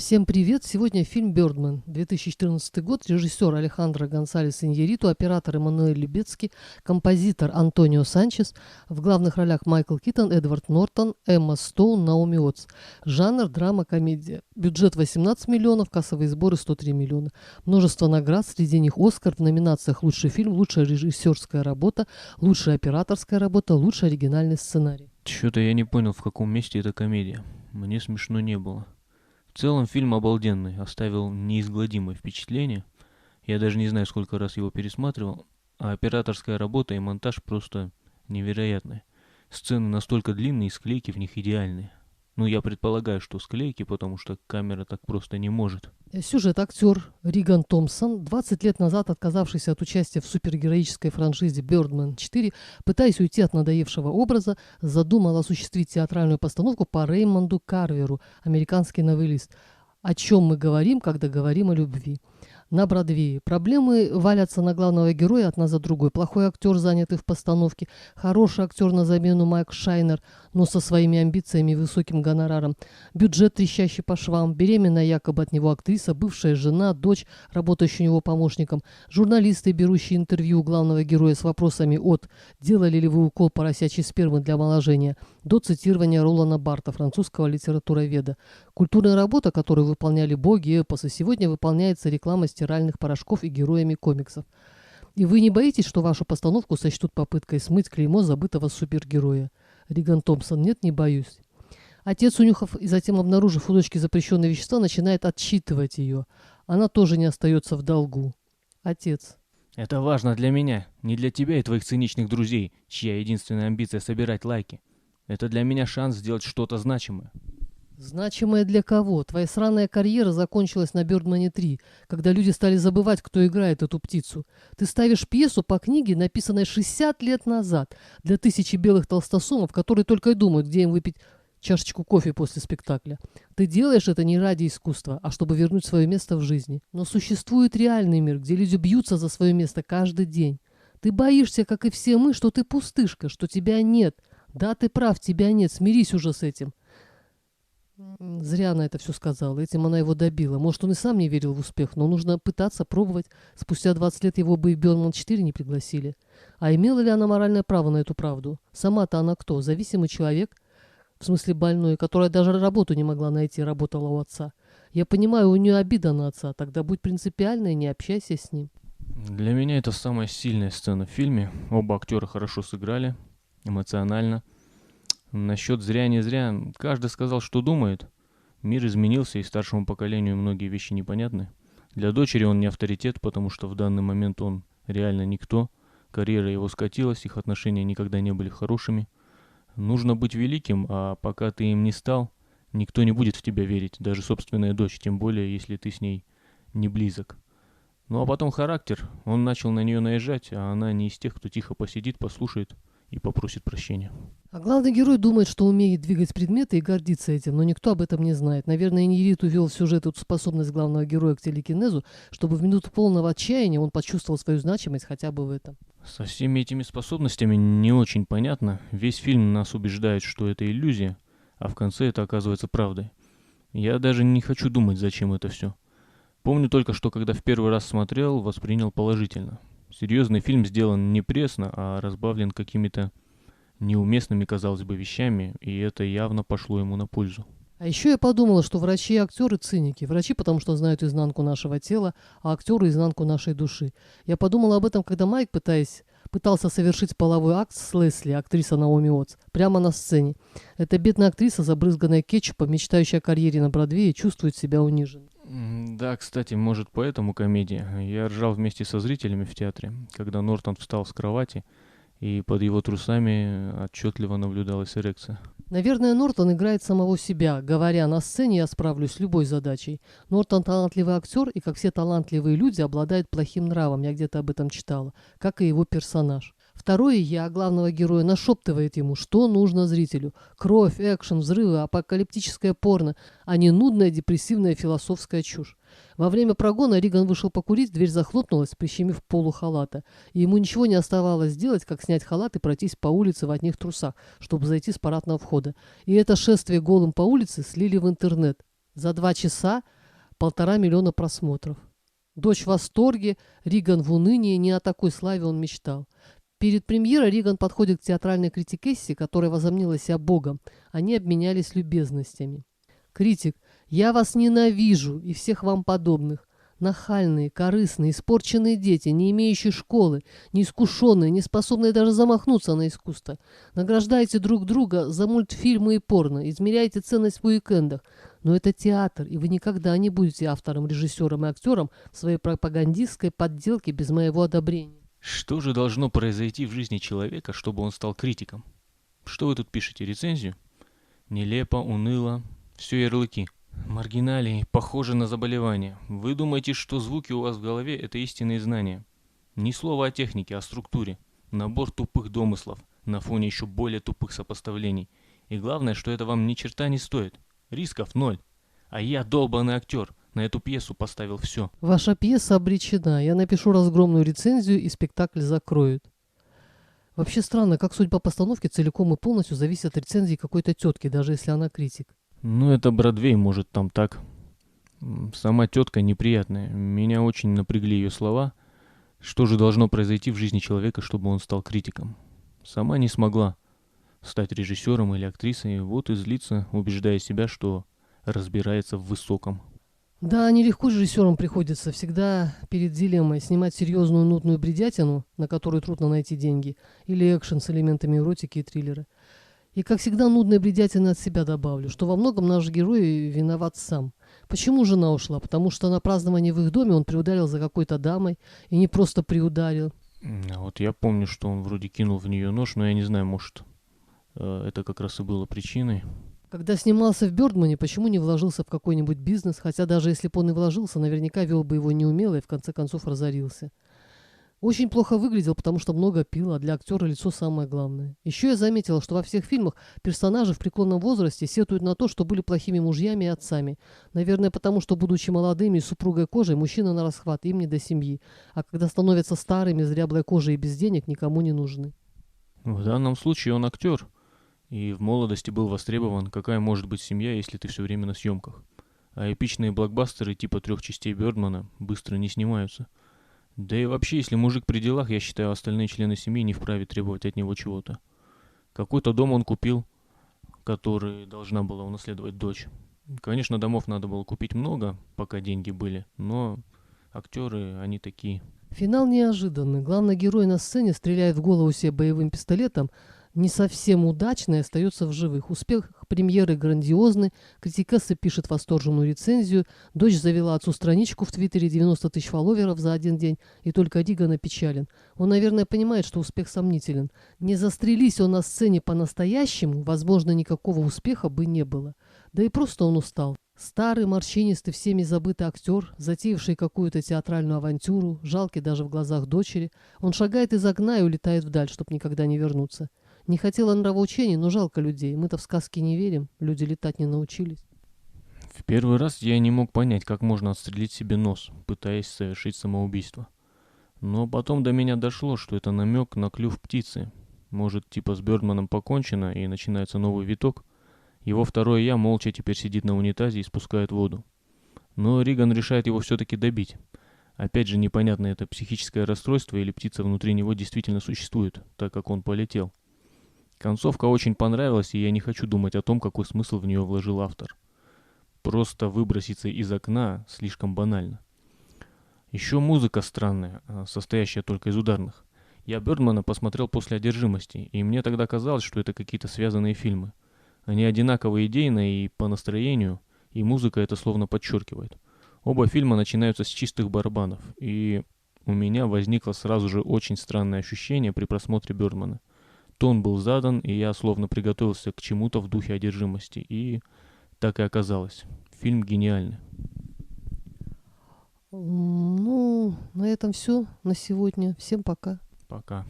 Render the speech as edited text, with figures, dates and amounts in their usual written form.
Всем привет! Сегодня фильм «Бёрдман», 2014 год, режиссер Алехандро Гонсалес Иньярриту, оператор Эммануэль Любецкий, композитор Антонио Санчес, в главных ролях Майкл Китон, Эдвард Нортон, Эмма Стоун, Наоми Уотс. Жанр – драма-комедия. Бюджет 18 миллионов, кассовые сборы 103 миллиона. Множество наград, среди них «Оскар», в номинациях «Лучший фильм», «Лучшая режиссерская работа», «Лучшая операторская работа», «Лучший оригинальный сценарий». Чё-то я не понял, в каком месте эта комедия. Мне смешно не было. В целом фильм обалденный, оставил неизгладимое впечатление. Я даже не знаю, сколько раз его пересматривал. А операторская работа и монтаж просто невероятные. Сцены настолько длинные и склейки в них идеальные. Ну, я предполагаю, что склейки, потому что камера так просто не может. Сюжет: актер Риган Томпсон, 20 лет назад отказавшийся от участия в супергероической франшизе «Бёрдман 4», пытаясь уйти от надоевшего образа, задумал осуществить театральную постановку по Реймонду Карверу, американский новеллист. О чем мы говорим, когда говорим о любви? На Бродвее. Проблемы валятся на главного героя одна за другой. Плохой актер, занятый в постановке. Хороший актер на замену Майк Шайнер, но со своими амбициями и высоким гонораром. Бюджет, трещащий по швам. Беременная якобы от него актриса, бывшая жена, дочь, работающая у него помощником. Журналисты, берущие интервью у главного героя с вопросами от «Делали ли вы укол поросячьей спермы для омоложения?» до цитирования Ролана Барта, французского литературоведа. Культурная работа, которую выполняли боги и эпосы, сегодня выполняется рекламой стиральных порошков и героями комиксов. И вы не боитесь, что вашу постановку сочтут попыткой смыть клеймо забытого супергероя? Риган Томпсон: нет, не боюсь. Отец, унюхав и затем обнаружив у дочки запрещенные вещества, начинает отчитывать ее. Она тоже не остается в долгу. Отец: Это важно для меня, не для тебя и твоих циничных друзей, чья единственная амбиция собирать лайки. Это для меня шанс сделать что-то значимое. значимое для кого? Твоя сраная карьера закончилась на «Бёрдмане 3», когда люди стали забывать, кто играет эту птицу. Ты ставишь пьесу по книге, написанной 60 лет назад, для тысячи белых толстосумов, которые только и думают, где им выпить чашечку кофе после спектакля. Ты делаешь это не ради искусства, а чтобы вернуть свое место в жизни. Но существует реальный мир, где люди бьются за свое место каждый день. Ты боишься, как и все мы, что ты пустышка, что тебя нет. Да, ты прав, тебя нет, смирись уже с этим. Зря она это все сказала, этим она его добила. Может, он и сам не верил в успех, но нужно пытаться, пробовать. Спустя 20 лет его бы и в «Бёрдман 4» не пригласили. А имела ли она моральное право на эту правду? Сама-то она кто? Зависимый человек? В смысле больной, которая даже работу не могла найти, работала у отца. Я понимаю, у нее обида на отца, тогда будь принципиальной и не общайся с ним. Для меня это самая сильная сцена в фильме. Оба актера хорошо сыграли, эмоционально. Насчет зря не зря, каждый сказал, что думает. Мир изменился, и старшему поколению многие вещи непонятны. Для дочери он не авторитет, потому что в данный момент он реально никто. Карьера его скатилась, их отношения никогда не были хорошими. Нужно быть великим, а пока ты им не стал, никто не будет в тебя верить, даже собственная дочь, тем более, если ты с ней не близок. Ну а потом характер. Он начал на нее наезжать, а она не из тех, кто тихо посидит, послушает и попросит прощения. А главный герой думает, что умеет двигать предметы и гордится этим, но никто об этом не знает. Наверное, Иньярриту ввел в сюжет эту способность главного героя к телекинезу, чтобы в минуту полного отчаяния он почувствовал свою значимость хотя бы в этом. Со всеми этими способностями не очень понятно. Весь фильм нас убеждает, что это иллюзия, а в конце это оказывается правдой. Я даже не хочу думать, зачем это все. Помню только, что когда в первый раз смотрел, воспринял положительно. Серьезный фильм сделан не пресно, а разбавлен какими-то неуместными, казалось бы, вещами, и это явно пошло ему на пользу. А еще я подумала, что врачи и актеры циники. Врачи, потому что знают изнанку нашего тела, а актеры изнанку нашей души. Я подумала об этом, когда Майк, пытался совершить половой акт с Лесли, актриса Наоми Уотс, прямо на сцене. Эта бедная актриса, забрызганная кетчупом, мечтающая о карьере на Бродвее, чувствует себя униженной. Да, кстати, может поэтому комедия. Я ржал вместе со зрителями в театре, когда Нортон встал с кровати, и под его трусами отчетливо наблюдалась эрекция. Наверное, Нортон играет самого себя, говоря: на сцене я справлюсь с любой задачей. Нортон талантливый актер, и, как все талантливые люди, обладает плохим нравом, я где-то об этом читала, как и его персонаж. Второе «я» главного героя нашептывает ему, что нужно зрителю. Кровь, экшен, взрывы, апокалиптическое порно, а не нудная депрессивная философская чушь. Во время прогона Риган вышел покурить, дверь захлопнулась, прищемив полу халата. И ему ничего не оставалось делать, как снять халат и пройтись по улице в одних трусах, чтобы зайти с парадного входа. И это шествие голым по улице слили в интернет. За 2 часа 1,5 миллиона просмотров. Дочь в восторге, Риган в унынии, не о такой славе он мечтал. Перед премьерой Риган подходит к театральной критикессе, которая возомнила себя богом. Они обменялись любезностями. Критик: «Я вас ненавижу и всех вам подобных. Нахальные, корыстные, испорченные дети, не имеющие школы, неискушенные, не способные даже замахнуться на искусство. Награждаете друг друга за мультфильмы и порно, измеряете ценность в уикендах. Но это театр, и вы никогда не будете автором, режиссером и актером своей пропагандистской подделки без моего одобрения». Что же должно произойти в жизни человека, чтобы он стал критиком? Что вы тут пишете, рецензию? Нелепо, уныло, все ярлыки. Маргиналии похожи на заболевание. Вы думаете, что звуки у вас в голове – это истинные знания. Ни слова о технике, о структуре. Набор тупых домыслов на фоне еще более тупых сопоставлений. И главное, что это вам ни черта не стоит. Рисков ноль. А я долбанный актер. На эту пьесу поставил все. Ваша пьеса обречена. Я напишу разгромную рецензию, и спектакль закроют. Вообще странно, как судьба постановки целиком и полностью зависит от рецензии какой-то тетки, даже если она критик. Ну, это Бродвей, может, там так. Сама тетка неприятная. Меня очень напрягли ее слова. Что же должно произойти в жизни человека, чтобы он стал критиком? Сама не смогла стать режиссером или актрисой, вот и злится, убеждая себя, что разбирается в высоком. Да, нелегко режиссерам приходится, всегда перед дилеммой: снимать серьезную нудную бредятину, на которую трудно найти деньги, или экшен с элементами эротики и триллера. И, как всегда, нудной бредятины от себя добавлю, что во многом наш герой виноват сам. Почему жена ушла? Потому что на праздновании в их доме он приударил за какой-то дамой, и не просто приударил. А вот я помню, что он вроде кинул в нее нож, но я не знаю, может, это как раз и было причиной. Когда снимался в «Бёрдмане», почему не вложился в какой-нибудь бизнес, хотя даже если бы он и вложился, наверняка вел бы его неумело и в конце концов разорился. Очень плохо выглядел, потому что много пил, а для актера лицо самое главное. Еще я заметила, что во всех фильмах персонажи в преклонном возрасте сетуют на то, что были плохими мужьями и отцами. Наверное, потому что, будучи молодыми и супругой кожей, мужчина на расхват, им не до семьи. А когда становятся старыми, с дряблой кожей и без денег, никому не нужны. В данном случае он актер, и в молодости был востребован. Какая может быть семья, если ты все время на съемках? А эпичные блокбастеры типа 3 частей Бёрдмана быстро не снимаются. Да и вообще, если мужик при делах, я считаю, остальные члены семьи не вправе требовать от него чего-то. Какой-то дом он купил, который должна была унаследовать дочь. Конечно, домов надо было купить много, пока деньги были, но актеры, они такие. Финал неожиданный. Главный герой на сцене стреляет в голову себе боевым пистолетом, не совсем удачно и остается в живых. Успех премьеры грандиозный, критикесса пишет восторженную рецензию, дочь завела отцу страничку в Твиттере, 90 тысяч фолловеров за один день, и только Риган опечален. Он, наверное, понимает, что успех сомнителен. Не застрелись он на сцене по-настоящему, возможно, никакого успеха бы не было. Да и просто он устал. Старый, морщинистый, всеми забытый актер, затеявший какую-то театральную авантюру, жалкий даже в глазах дочери, он шагает из окна и улетает вдаль, чтобы никогда не вернуться. Не хотела нравоучений, но жалко людей. Мы-то в сказки не верим, люди летать не научились. В первый раз я не мог понять, как можно отстрелить себе нос, пытаясь совершить самоубийство. Но потом до меня дошло, что это намек на клюв птицы. Может, типа с Бёрдманом покончено и начинается новый виток? Его второе «я» молча теперь сидит на унитазе и спускает воду. Но Риган решает его все-таки добить. Опять же, непонятно, это психическое расстройство или птица внутри него действительно существует, так как он полетел. Концовка очень понравилась, и я не хочу думать о том, какой смысл в нее вложил автор. Просто выброситься из окна слишком банально. Еще музыка странная, состоящая только из ударных. Я Бёрдмана посмотрел после «Одержимости», и мне тогда казалось, что это какие-то связанные фильмы. Они одинаково идейно и по настроению, и музыка это словно подчеркивает. Оба фильма начинаются с чистых барабанов, и у меня возникло сразу же очень странное ощущение при просмотре Бёрдмана. Тон был задан, и я словно приготовился к чему-то в духе «Одержимости», и так и оказалось. Фильм гениальный. Ну, на этом все на сегодня. Всем пока. Пока.